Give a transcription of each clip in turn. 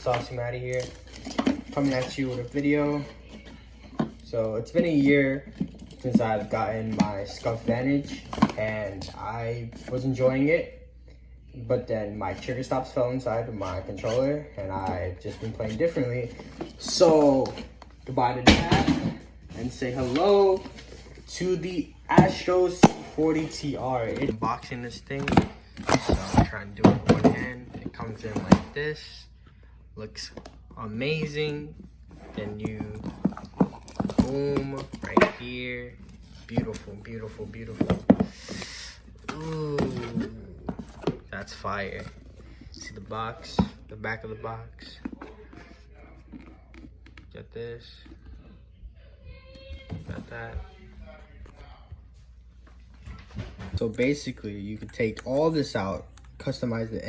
Saucy Matty here, coming at you with a video. So it's been a year since I've gotten my Scuff Vantage, and I was enjoying it, but then my trigger stops fell inside of my controller, and I've just been playing differently. So goodbye to that, and say hello to the Astro c40 TR. It's unboxing this thing, so I'm trying to do it with one hand. It comes in like this, looks amazing. Then you boom right here, beautiful, beautiful, beautiful. Ooh, that's fire. See the box, the back of the box. Got this, got that. So basically, you could take all this out, customize it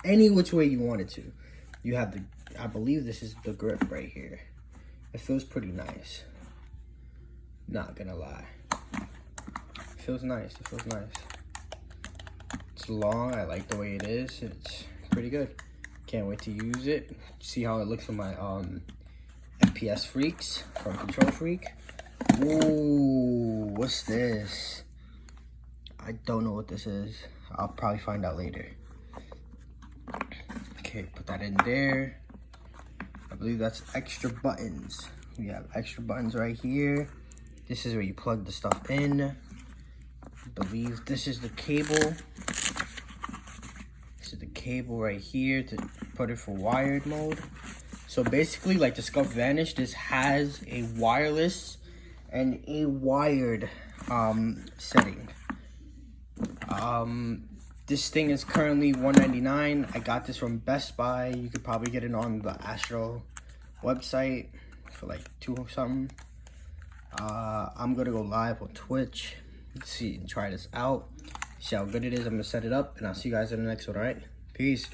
any which way you wanted to. You have the, I believe this is the grip right here. It feels pretty nice. Not gonna lie. It feels nice, it feels nice. It's long, I like the way it is. It's pretty good. Can't wait to use it. See how it looks for my FPS freaks from Control Freak. Ooh, what's this? I don't know what this is. I'll probably find out later. Okay, put that in there. I believe that's extra buttons. We have extra buttons right here. This is where you plug the stuff in. I believe this is the cable. This is the cable right here to put it for wired mode. So basically, like the Scuff Vantage, this has a wireless and a wired setting. This thing is currently $199. I got this from Best Buy. You could probably get it on the Astro website for like $2 something. I'm gonna go live on Twitch. Let's see and try this out. See how good it is. I'm gonna set it up, and I'll see you guys in the next one. All right, peace.